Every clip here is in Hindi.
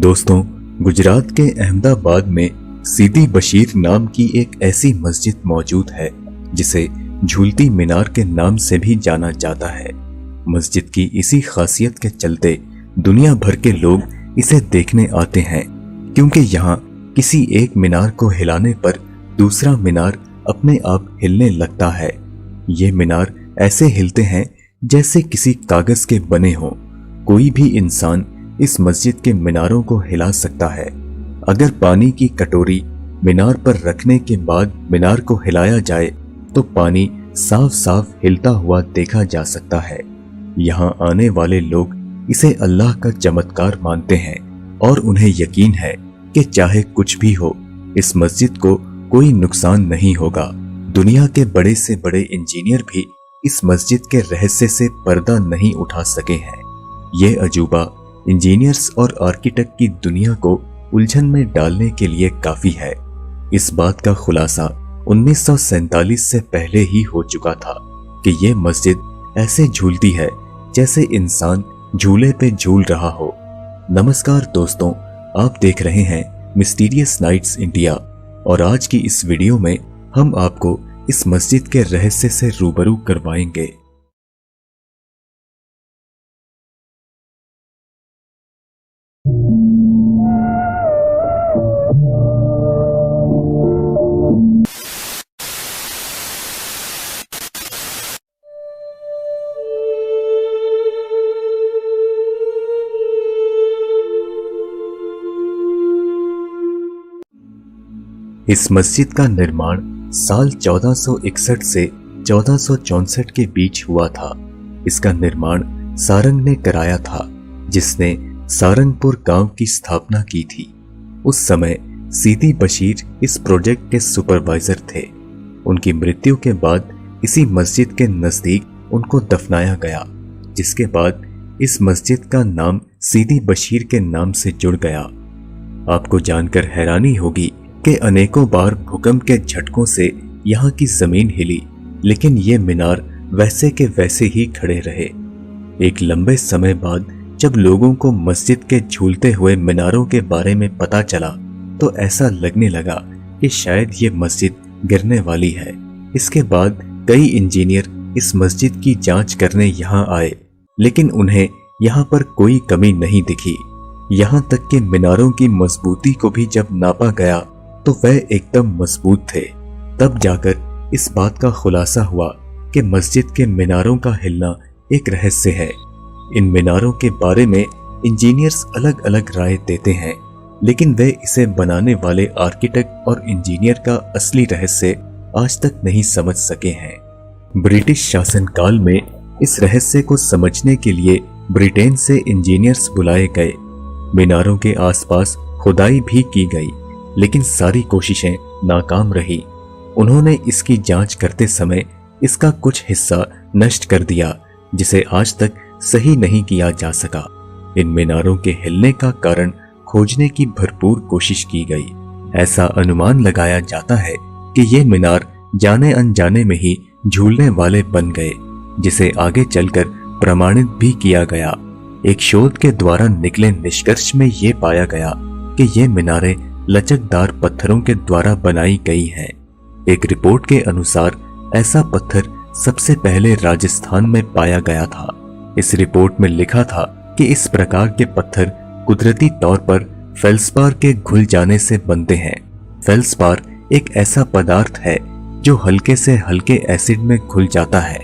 दोस्तों, गुजरात के अहमदाबाद में सीदी बशीर नाम की एक ऐसी मस्जिद मौजूद है जिसे झूलती मीनार के नाम से भी जाना जाता है। मस्जिद की इसी खासियत के चलते दुनिया भर के लोग इसे देखने आते हैं, क्योंकि यहाँ किसी एक मीनार को हिलाने पर दूसरा मीनार अपने आप हिलने लगता है। ये मीनार ऐसे हिलते हैं जैसे किसी कागज के बने हों। कोई भी इंसान इस मस्जिद के मीनारों को हिला सकता है। अगर पानी की कटोरी मीनार पर रखने के बाद मीनार को हिलाया जाए तो पानी साफ साफ हिलता हुआ देखा जा सकता है। यहाँ आने वाले लोग इसे अल्लाह का चमत्कार मानते हैं और उन्हें यकीन है कि चाहे कुछ भी हो, इस मस्जिद को कोई नुकसान नहीं होगा। दुनिया के बड़े से बड़े इंजीनियर भी इस मस्जिद के रहस्य से पर्दा नहीं उठा सके हैं। ये अजूबा इंजीनियर्स और आर्किटेक्ट की दुनिया को उलझन में डालने के लिए काफी है। इस बात का खुलासा 1947 से पहले ही हो चुका था कि ये मस्जिद ऐसे झूलती है जैसे इंसान झूले पे झूल रहा हो। नमस्कार दोस्तों, आप देख रहे हैं मिस्टीरियस नाइट्स इंडिया और आज की इस वीडियो में हम आपको इस मस्जिद के रहस्य से रूबरू करवाएंगे। इस मस्जिद का निर्माण साल 1461 से 1464 के बीच हुआ था। इसका निर्माण सारंग ने कराया था, जिसने सारंगपुर गांव की स्थापना की थी। उस समय सीदी बशीर इस प्रोजेक्ट के सुपरवाइजर थे। उनकी मृत्यु के बाद इसी मस्जिद के नजदीक उनको दफनाया गया, जिसके बाद इस मस्जिद का नाम सीदी बशीर के नाम से जुड़ गया। आपको जानकर हैरानी होगी कि अनेकों बार भूकंप के झटकों से यहाँ की जमीन हिली, लेकिन ये मीनार वैसे के वैसे ही खड़े रहे। एक लंबे समय बाद जब लोगों को मस्जिद के झूलते हुए मीनारों के बारे में पता चला तो ऐसा लगने लगा कि शायद ये मस्जिद गिरने वाली है। इसके बाद कई इंजीनियर इस मस्जिद की जांच करने यहाँ आए, लेकिन उन्हें यहाँ पर कोई कमी नहीं दिखी। यहाँ तक कि मीनारों की मजबूती को भी जब नापा गया तो वह एकदम मजबूत थे। तब जाकर इस बात का खुलासा हुआ कि मस्जिद के मीनारों का हिलना एक रहस्य है। इन मीनारों के बारे में इंजीनियर्स अलग अलग राय देते हैं, लेकिन वे इसे बनाने वाले आर्किटेक्ट और इंजीनियर का असली रहस्य आज तक नहीं समझ सके हैं। ब्रिटिश शासनकाल में इस रहस्य को समझने के लिए ब्रिटेन से इंजीनियर्स बुलाए गए। मीनारों के आसपास खुदाई भी की गई, लेकिन सारी कोशिशें नाकाम रही। उन्होंने इसकी जांच करते समय इसका कुछ हिस्सा नष्ट कर दिया, जिसे आज तक सही नहीं किया जा सका। इन मीनारों के हिलने का कारण खोजने की भरपूर कोशिश की गई। ऐसा अनुमान लगाया जाता है कि ये मीनार जाने अनजाने में ही झूलने वाले बन गए, जिसे आगे चलकर प्रमाणित भी किया गया। एक शोध के द्वारा निकले निष्कर्ष में ये पाया गया कि ये मीनारें लचकदार पत्थरों के द्वारा बनाई गई हैं। एक रिपोर्ट के अनुसार ऐसा पत्थर सबसे पहले राजस्थान में पाया गया था। इस रिपोर्ट में लिखा था कि इस प्रकार के पत्थर कुदरती तौर पर फेल्सपार के घुल जाने से बनते हैं। फेल्सपार एक ऐसा पदार्थ है जो हल्के से हल्के एसिड में घुल जाता है।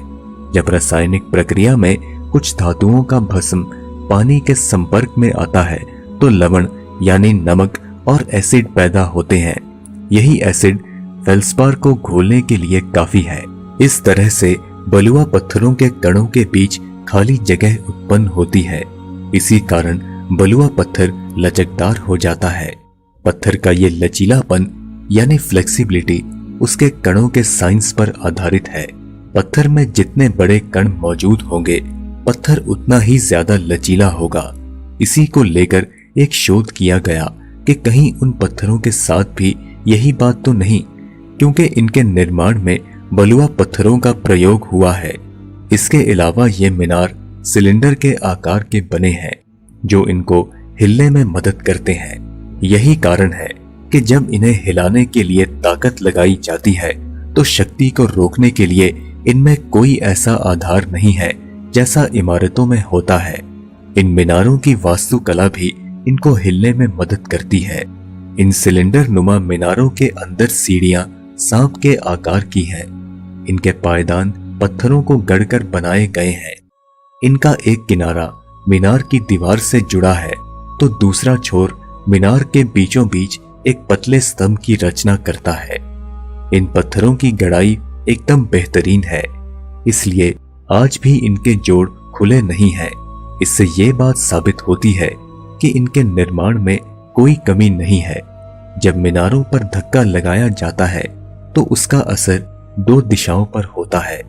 जब रासायनिक प्रक्रिया में कुछ धातुओं का भस्म पानी के संपर्क में आता है तो लवण यानी नमक और एसिड पैदा होते हैं। यही एसिड फेल्सपार को घोलने के लिए काफी है। इस तरह से बलुआ पत्थरों के कणों के बीच खाली जगह उत्पन्न होती है। इसी कारण बलुआ पत्थर लचकदार हो जाता है। पत्थर का ये लचीलापन यानी फ्लेक्सिबिलिटी उसके कणों के साइंस पर आधारित है। पत्थर में जितने बड़े कण मौजूद होंगे, पत्थर उतना ही ज्यादा लचीला होगा। इसी को लेकर एक शोध किया गया कि कहीं उन पत्थरों के साथ भी यही बात तो नहीं, क्योंकि इनके निर्माण में बलुआ पत्थरों का प्रयोग हुआ है। इसके अलावा ये मीनार सिलेंडर के आकार के बने हैं, जो इनको हिलने में मदद करते हैं। यही कारण है कि जब इन्हें हिलाने के लिए ताकत लगाई जाती है तो शक्ति को रोकने के लिए इनमें कोई ऐसा आधार नहीं है जैसा इमारतों में होता है। इन मीनारों की वास्तुकला भी इनको हिलने में मदद करती है। इन सिलेंडर नुमा मीनारों के अंदर सीढ़ियां सांप के आकार की हैं। इनके पायदान पत्थरों को गढ़कर बनाए गए हैं। इनका एक किनारा मीनार की दीवार से जुड़ा है तो दूसरा छोर मीनार के बीचों बीच एक पतले स्तंभ की रचना करता है। इन पत्थरों की गड़ाई एकदम बेहतरीन है, इसलिए आज भी इनके जोड़ खुले नहीं हैं। इससे ये बात साबित होती है कि इनके निर्माण में कोई कमी नहीं है। जब मीनारों पर धक्का लगाया जाता है तो उसका असर दो दिशाओं पर होता है।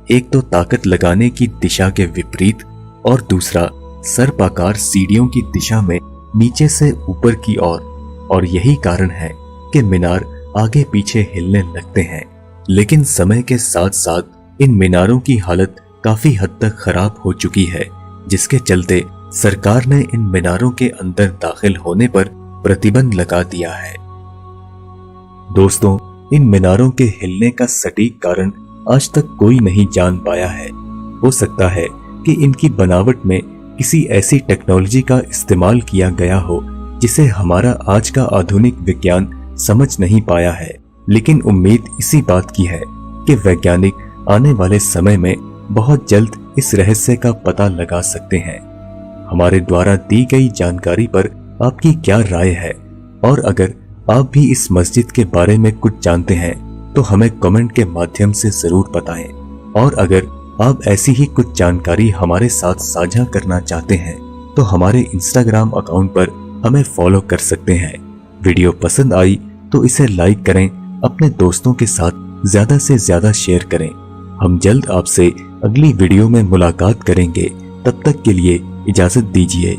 एक तो ताकत लगाने की दिशा के विपरीत और दूसरा सर्पाकार सीढ़ियों की दिशा में नीचे से ऊपर की ओर। और यही कारण है कि मीनार आगे पीछे हिलने लगते हैं। लेकिन समय के साथ साथ इन मीनारों की हालत काफी हद तक खराब हो चुकी है, जिसके चलते सरकार ने इन मीनारों के अंदर दाखिल होने पर प्रतिबंध लगा दिया है। दोस्तों, इन मीनारों के हिलने का सटीक कारण आज तक कोई नहीं जान पाया है। हो सकता है कि इनकी बनावट में किसी ऐसी टेक्नोलॉजी का इस्तेमाल किया गया हो जिसे हमारा आज का आधुनिक विज्ञान समझ नहीं पाया है। लेकिन उम्मीद इसी बात की है कि वैज्ञानिक आने वाले समय में बहुत जल्द इस रहस्य का पता लगा सकते हैं। हमारे द्वारा दी गई जानकारी पर आपकी क्या राय है? और अगर आप भी इस मस्जिद के बारे में कुछ जानते हैं तो हमें कमेंट के माध्यम से जरूर बताएं। और अगर आप ऐसी ही कुछ जानकारी हमारे साथ साझा करना चाहते हैं तो हमारे इंस्टाग्राम अकाउंट पर हमें फॉलो कर सकते हैं। वीडियो पसंद आई तो इसे लाइक करें, अपने दोस्तों के साथ ज्यादा से ज्यादा शेयर करें। हम जल्द आपसे अगली वीडियो में मुलाकात करेंगे। तब तक के लिए इजाजत दीजिए।